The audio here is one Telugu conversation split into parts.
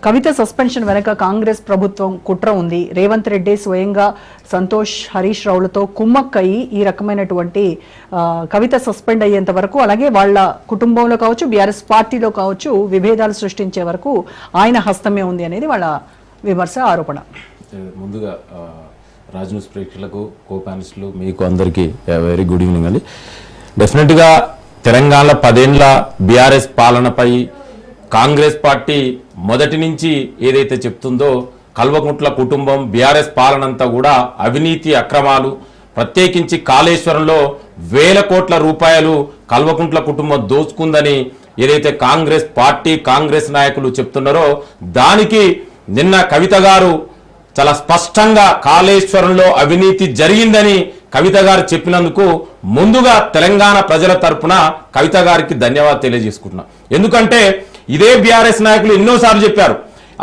కవిత సస్పెన్షన్ వెనక కాంగ్రెస్ ప్రభుత్వం కుట్ర ఉంది. రేవంత్ రెడ్డి స్వయంగా సంతోష్ హరీష్ రావులతో కుమ్మక్కయి ఈ రకమైనటువంటి కవిత సస్పెండ్ అయ్యేంత వరకు, అలాగే వాళ్ళ కుటుంబంలో కావచ్చు, బీఆర్ఎస్ పార్టీలో కావచ్చు, విభేదాలు సృష్టించే వరకు ఆయన హస్తమే ఉంది అనేది వాళ్ళ విమర్శ, ఆరోపణ. ముందుగా రాజ్ న్యూస్ ప్రేక్షకులకు, కో ప్యానలిస్టులు, మీకు అందరికీ వెరీ గుడ్ ఈవినింగ్ అండి. డెఫినెట్గా తెలంగాణ 10 ఏళ్ల బీఆర్ఎస్ పాలనపై కాంగ్రెస్ పార్టీ మొదటి నుంచి ఏదైతే చెప్తుందో, కల్వకుంట్ల కుటుంబం బీఆర్ఎస్ పాలనంతా కూడా అవినీతి అక్రమాలు, ప్రత్యేకించి కాళేశ్వరంలో 1000 కోట్ల రూపాయలు కల్వకుంట్ల కుటుంబం దోచుకుందని ఏదైతే కాంగ్రెస్ పార్టీ కాంగ్రెస్ నాయకులు చెప్తున్నారో, దానికి నిన్న కవిత గారు చాలా స్పష్టంగా కాళేశ్వరంలో అవినీతి జరిగిందని కవిత గారు చెప్పినందుకు ముందుగా తెలంగాణ ప్రజల తరపున కవిత గారికి ధన్యవాదాలు తెలియజేసుకుంటున్నా. ఎందుకంటే ఇదే బీఆర్ఎస్ నాయకులు ఎన్నోసార్లు చెప్పారు,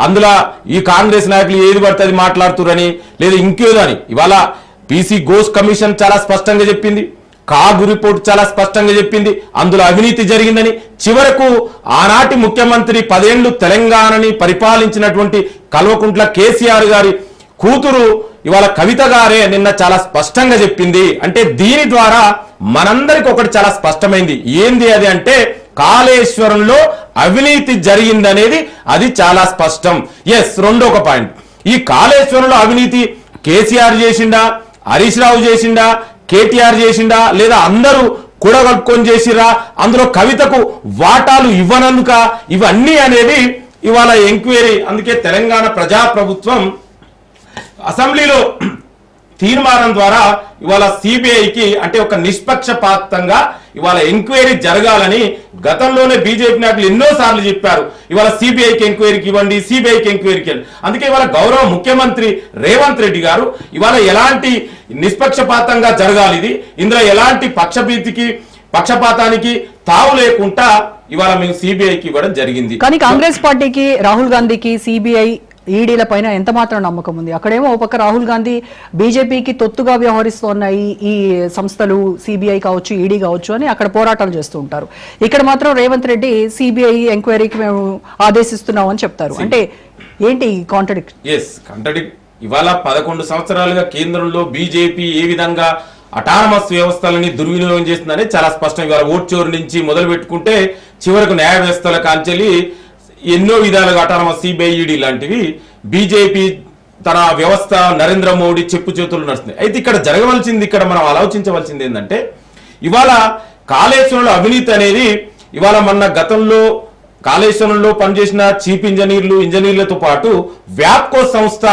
అందులో ఈ కాంగ్రెస్ నాయకులు ఏది పడుతుంది మాట్లాడుతురని, లేదా ఇంకేదో అని. ఇవాళ పీసీ ఘోష్ కమిషన్ చాలా స్పష్టంగా చెప్పింది, కాగు రిపోర్ట్ చాలా స్పష్టంగా చెప్పింది, అందులో అవినీతి జరిగిందని. చివరకు ఆనాటి ముఖ్యమంత్రి 10 ఏళ్లు తెలంగాణని పరిపాలించినటువంటి కల్వకుంట్ల కేసీఆర్ గారి కూతురు ఇవాళ కవిత గారే నిన్న చాలా స్పష్టంగా చెప్పింది. అంటే దీని ద్వారా మనందరికి ఒకటి చాలా స్పష్టమైంది. ఏంది అది అంటే, కాళేశ్వరంలో అవినీతి జరిగిందనేది అది చాలా స్పష్టం. ఎస్, రెండో ఒక పాయింట్, ఈ కాళేశ్వరంలో అవినీతి కేసీఆర్ చేసిండా, హరీష్ రావు చేసిండా, కేటీఆర్ చేసిండా, లేదా అందరూ కూడగట్టుకొని చేసిరా, అందులో కవితకు వాటాలు ఇవ్వనందుక, ఇవన్నీ అనేది ఇవాళ ఎంక్వైరీ. అందుకే తెలంగాణ ప్రజాప్రభుత్వం అసెంబ్లీలో తీర్మానం ద్వారా ఇవాళ సిబిఐకి, అంటే ఒక నిష్పక్షపాతంగా ఇవాళ ఎంక్వైరీ జరగాలని గతంలోనే బీజేపీ నాయకులు ఎన్నోసార్లు చెప్పారు. ఇవాళ సిబిఐకి ఎంక్వైరీకి ఇవ్వండి, సిబిఐకి ఎంక్వైరీకి ఇవ్వండి. అందుకే ఇవాళ గౌరవ ముఖ్యమంత్రి రేవంత్ రెడ్డి గారు ఇవాళ ఎలాంటి నిష్పక్షపాతంగా జరగాలి, ఇది ఇందులో ఎలాంటి పక్షపాతానికి తావు లేకుండా ఇవాళ మేము సిబిఐకి ఇవ్వడం జరిగింది. కానీ కాంగ్రెస్ పార్టీకి, రాహుల్ గాంధీకి సిబిఐ ఈడీల పైన ఎంత మాత్రం నమ్మకం ఉంది? అక్కడేమో ఒక పక్క రాహుల్ గాంధీ బీజేపీకి తొత్తుగా వ్యవహరిస్తున్నాయి ఈ సంస్థలు, సిబిఐ కావచ్చు, ఈడీ కావచ్చు అని అక్కడ పోరాటాలు చేస్తూ ఉంటారు. ఇక్కడ మాత్రం రేవంత్ రెడ్డి సిబిఐ ఎంక్వైరీకి మేము ఆదేశిస్తున్నాం అని చెప్తారు. అంటే ఏంటి కాంట్రడిక్ట్? ఇవాళ 11 సంవత్సరాలుగా కేంద్రంలో బీజేపీ ఏ విధంగా అటానమస్ వ్యవస్థలని దుర్వినియోగం చేస్తుందని చాలా స్పష్టం. ఇవాళ ఓట్ చోరు నుంచి మొదలు పెట్టుకుంటే చివరకు న్యాయ వ్యవస్థల కాంచెలి ఎన్నో విధాలుగా అటానమస్, సిబిఐ, ఈడీ లాంటివి బీజేపీ తన వ్యవస్థ నరేంద్ర మోడీ చెప్పు చేతులు నడుస్తుంది. అయితే ఇక్కడ జరగవలసింది, ఇక్కడ మనం ఆలోచించవలసింది ఏంటంటే, ఇవాళ కాళేశ్వరంలో అవినీతి అనేది ఇవాళ మన గతంలో కాళేశ్వరంలో పనిచేసిన చీఫ్ ఇంజనీర్లతో పాటు వ్యాప్కో సంస్థ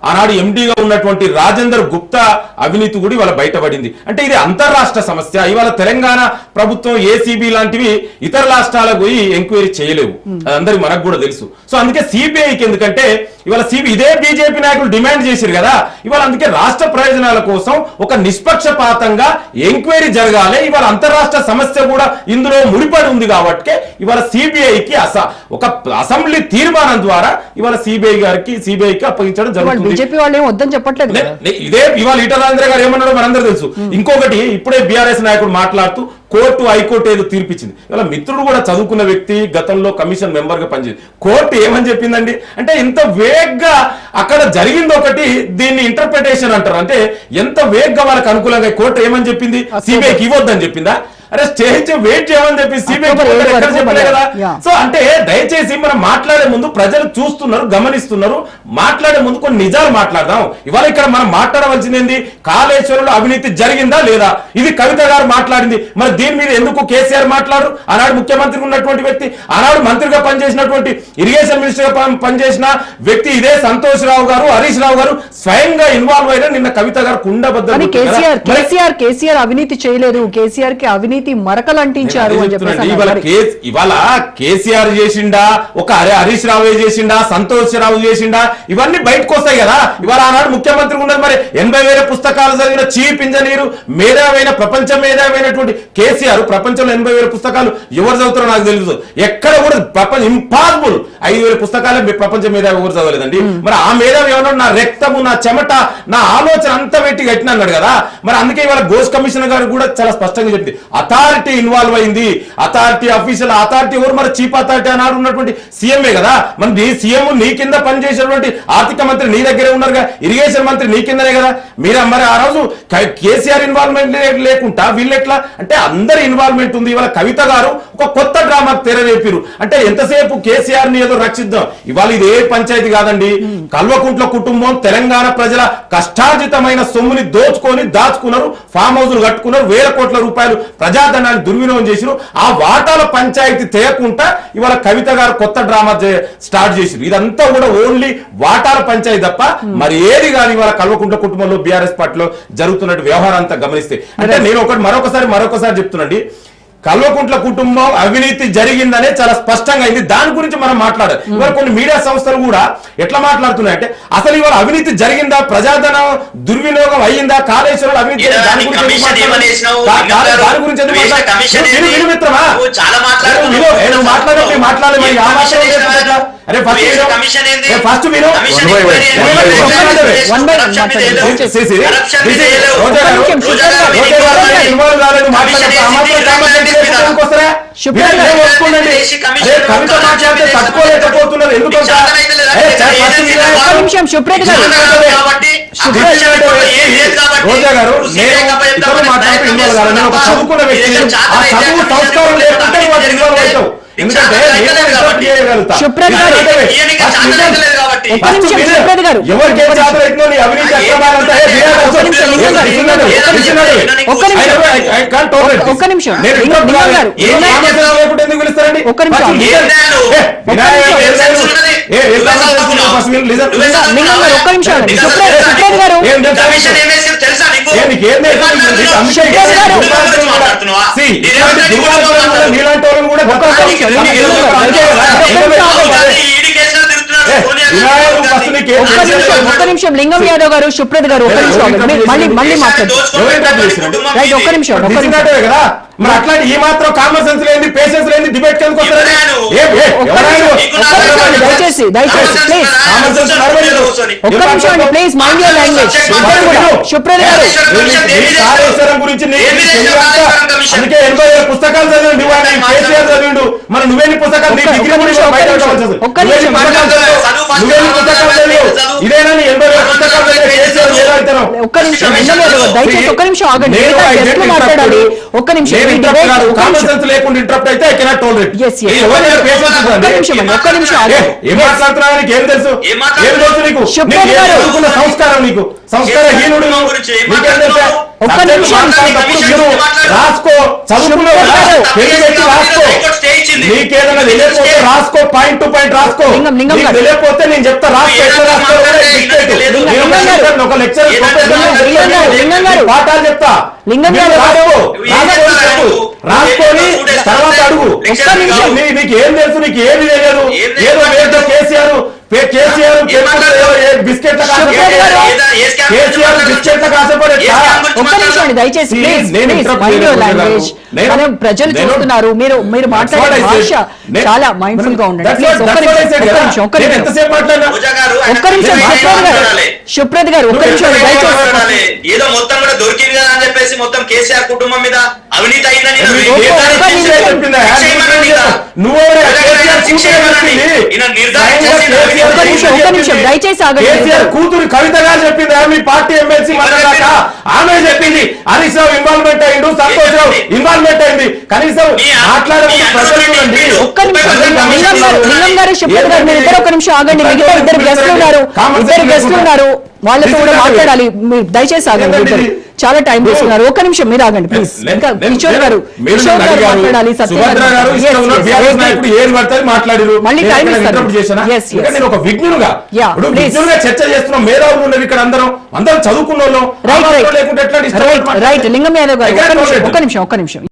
ఆనాడు ఎండీగా ఉన్నటువంటి రాజేందర్ గుప్తా అవినీతి కూడా ఇవాళ బయటపడింది. అంటే ఇది అంతర్రాష్ట్ర సమస్య. ఇవాళ తెలంగాణ ప్రభుత్వం ఏసీబీ లాంటివి ఇతర రాష్ట్రాలకు పోయి ఎంక్వైరీ చేయలేవు, అదందరికి మనకు కూడా తెలుసు. సో అందుకే సిబిఐకి, ఎందుకంటే ఇవాళ ఇదే బీజేపీ నాయకులు డిమాండ్ చేశారు కదా, ఇవాళ అందుకే రాష్ట్ర ప్రయోజనాల కోసం ఒక నిష్పక్షపాతంగా ఎంక్వైరీ జరగాలి. ఇవాళ అంతర్రాష్ట్ర సమస్య కూడా ఇందులో ముడిపడి ఉంది కాబట్టి ఇవాళ సిబిఐకి ఒక అసెంబ్లీ తీర్మానం ద్వారా ఇవాళ సిబిఐకి అప్పగించడం జరుగుతుంది. బీజేపీ వాళ్ళు ఏం వద్దని చెప్పట్లేదు. ఇదే ఇవాళ ఈటల రాజేంద్ర గారు ఏమన్నాడో మనందరూ తెలుసు. ఇంకొకటి, ఇప్పుడే బీఆర్ఎస్ నాయకుడు మాట్లాడుతూ కోర్టు, హైకోర్టు ఏదో తీర్పిచ్చింది. ఇవాళ మిత్రుడు కూడా చదువుకున్న వ్యక్తి, గతంలో కమిషన్ మెంబర్ గా పనిచేసి, కోర్టు ఏమని చెప్పిందండి అంటే, ఇంత వేగ్గా అక్కడ జరిగింది ఒకటి, దీన్ని ఇంటర్ప్రిటేషన్ అంటారు. అంటే ఎంత వేగ్గా వాళ్ళకి అనుకూలంగా కోర్టు ఏమని చెప్పింది, సిబిఐకి ఇవ్వద్దని చెప్పిందా? అరే స్టేజ్ వెయిట్ చేయమని చెప్పి సిబిఐ చెప్పలే కదా. సో అంటే దయచేసి మనం మాట్లాడే ముందు ప్రజలు చూస్తున్నారు, గమనిస్తున్నారు, మాట్లాడే ముందు కొన్ని నిజాలు మాట్లాడదాం. ఇవాళ ఇక్కడ మనం మాట్లాడవలసింది ఏంది, కాళేశ్వరంలో అవినీతి జరిగిందా లేదా, ఇది కవిత గారు మాట్లాడింది. మరి దీని మీద ఎందుకు కేసీఆర్ మాట్లాడు? ఆనాడు ముఖ్యమంత్రి ఉన్నటువంటి వ్యక్తి, ఆనాడు మంత్రిగా పనిచేసినటువంటి, ఇరిగేషన్ మినిస్టర్ గా పనిచేసిన వ్యక్తి ఇదే సంతోష్ రావు గారు, హరీష్ రావు గారు స్వయంగా ఇన్వాల్వ్ అయినా నిన్న కవిత గారు కుండబద్దలు. కేసీఆర్ అవినీతి చేయలేదు, కేసీఆర్ కి అవినీతి మరకలు అంటించారు అని చెప్పి. ఇవాళ కేసీఆర్ చేసిండా, ఒక హరీష్ రావు చేసిండా, సంతోష్ రావు చేసిండా, ఇవన్నీ బయటకు వస్తాయి కదా. ఇవాళ ఆనాడు ముఖ్యమంత్రి ఉన్నది. మరి 80,000 పుస్తకాలు చదివిన చీఫ్ ఇంజనీరు, మేధావైన, ప్రపంచ మేధావైనటువంటి కేసీఆర్ ప్రపంచంలో 80,000 పుస్తకాలు ఎవరు చదువుతారో నాకు తెలుసు. ఎక్కడ కూడా ప్రపంచం ఇంపాసిబుల్ 5,000 పుస్తకాలే ప్రపంచ మేధావి ఎవరు చదవలేదండి. మరి ఆ మేధావి ఏమన్నాడు, నా రక్తము, నా చెమట, నా ఆలోచన అంతా పెట్టి కట్టిన అన్నాడు కదా. మరి అందుకే ఇవాళ ఘోష్ కమిషనర్ గారు కూడా చాలా స్పష్టంగా చెప్పింది, అథారిటీ ఇన్వాల్వ్ అయింది. అథారిటీ అఫీషియల్ అథారిటీ ఎవరు? మరి చీఫ్ అథారిటీ అన్నాడు ఉన్నటువంటి సీఎంఏ కదా. మరి నీ సీఎం నీ కింద పనిచేసేటువంటి ఆర్థిక మంత్రి నీ దగ్గరే ఉన్నారుగా, ఇరిగేషన్ మంత్రి నీ కిందనే కదా. మీరు మరి ఆ రోజు కేసీఆర్ ఇన్వాల్వ్మెంట్ లేకుండా వీళ్ళెట్లా అంటే అందరి ఇన్వాల్వ్మెంట్ ఉంది. ఇవాళ కవిత గారు ఒక కొత్త డ్రామా తెరలేపారు. అంటే ఎంతసేపు కేసీఆర్ ని ఏదో రక్షిద్దాం. ఇవాళ ఇది ఏ పంచాయతీ కాదండి, కల్వకుంట్ల కుటుంబం తెలంగాణ ప్రజల కష్టార్జితమైన సొమ్ముని దోచుకొని దాచుకున్నారు, ఫామ్ హౌస్లు కట్టుకున్నారు, వేల కోట్ల రూపాయలు ప్రజాధనాన్ని దుర్వినియోగం చేసిరు. ఆ వాటాల పంచాయతీ తేయకుండా ఇవాళ కవిత గారు కొత్త డ్రామా స్టార్ట్ చేసిరు. ఇదంతా కూడా ఓన్లీ వాటాల పంచాయతీ తప్ప మరి ఏది కాదు. ఇవాళ కల్వకుంట్ల కుటుంబంలో బీఆర్ఎస్ పార్టీలో జరుగుతున్నట్టు వ్యవహారం అంతా గమనిస్తే అంటే నేను మరొకసారి చెప్తున్నాండి, కల్వకుంట్ల కుటుంబం అవినీతి జరిగిందనే చాలా స్పష్టంగా అయింది. దాని గురించి మనం మాట్లాడాలి. ఇవాళ కొన్ని మీడియా సంస్థలు కూడా ఎట్లా మాట్లాడుతున్నాయంటే అసలు ఇవాళ అవినీతి జరిగిందా, ప్రజాధనం దుర్వినియోగం అయ్యిందా, కాళేశ్వరం అవినీతి దాని గురించి మిత్రమా మాట్లాడే అరే ఫస్ట్ మీరు ఇన్వాల్వ్ కాలేదు కవిత మాట్లాడితే తట్టుకోలేకపోతున్నారు. ఎందుకంటే రోజా గారు ఇతరులు మాట్లాడితే ఇన్వాల్వ్ కాలేదు. నేను ఒక చదువుకున్న వ్యక్తి, ఆ చదువు సంస్కారం లేకుంటే వాళ్ళు ఇన్వాల్వ్ అవుతావు. ఎందుకంటే ఎవరికి చేతనైతుందో నీ అవినీతి అక్రమాలంతా ఎందుకు పిలుస్తారండి? నీలాంటి వాళ్ళని కూడా ఒక్క నిమిషం లింగం యాదవ్ గారు, సుప్రత్ గారు ఒక్క నిమిషం మళ్ళీ మాట్లాడుతున్నారు కదా. మరి అట్లాంటి ఈ మాత్రం కామన్ సెన్స్ లేని పేషెన్స్ లేని డిబేట్ ఎందుకు వస్తారు? దయచేసి ఒక్క నిమిషం అండి ప్లీజ్, మైండ్ యువర్ లాంగ్వేజ్. సుప్రత్ గారు కాళేశ్వరం గురించి అందుకే 80,000 పుస్తకాలు చదివిండు, కేసీఆర్ చదివిండు. మరి నువ్వేని పుస్తకాలు ఇదేనని 80,000 పుస్తకాలు ఒక్క నిమిషం దయచేసి ఒక్క నిమిషం ఆగండి, మాట్లాడాలి. ఒక్క నిమిషం లేకుండా ఇంటరప్ట్ అయితే ఒక్క నిమిషం ఏం మాట్లాడుతున్నావు? నీకు ఏం తెలుసు? ఏం తెలుసు నీకు? సంస్కారం నీకు సంస్కారహీనుడు ఒక్క నిమిషం రాసుకో, చదువుకునే రాసుకో, నీకేదైనా తెలియకపోతే రాసుకో, పాయింట్ టు పాయింట్ రాసుకో. తెలియకపోతే నేను చెప్తా రాసుకో, ఎట్లా రాసుకో ఒక లెక్చర్ పాఠాలు చెప్తా. రాసుకొని తర్వాత అడుగు. నీకు ఏం తెలుసు? నీకు ఏది తెలియదు. ఏదో వేరే కేసీఆర్ బిస్కెట్ల దయచేసి ప్రజలు చూస్తున్నారు, మీరు మాట్లాడే భాష చాలా మైండ్ఫుల్ గా ఉండండి. సుప్రత్ గారు ఒక్క నిమిషం ఏదో మొత్తం కూడా దొరికింది కదా అని చెప్పేసి మొత్తం కేసీఆర్ కుటుంబం మీద అవినీతి అయిందని కూతురు కవిత గారు చెప్పింది, మీ పార్టీ ఎమ్మెల్సీ మాట్లాడాక ఆమె చెప్పింది హరీష్ రావు ఇన్వాల్వ్మెంట్ అయ్యిండు, సంతోష్ రావు ఇన్వాల్వ్మెంట్ అయింది. కనీసం మాట్లాడేది ఒక్క నిమిషం లింగం గారు, సుప్రత్ గారు మీరు ఇద్దరు ఒక్క నిమిషం ఆగండి. మిగతా ఇద్దరు గెస్ట్లు ఉన్నారు, వాళ్ళతో కూడా మాట్లాడాలి. దయచేసి ఆగండి, చాలా టైం తీసుకున్నారు. ఒక్క నిమిషం మీరు ఆగండి ప్లీజ్. ఇంకా కిషోర్ గారు మాట్లాడాలి. మళ్ళీ టైం నేను ఒక విజ్ఞునుగా చర్చ చేస్తున్నాం. మేధావులు ఉండేవి ఇక్కడ అందరం చదువుకున్న వాళ్ళం. రైట్ లింగం యాదవ్ గారు ఒక్క నిమిషం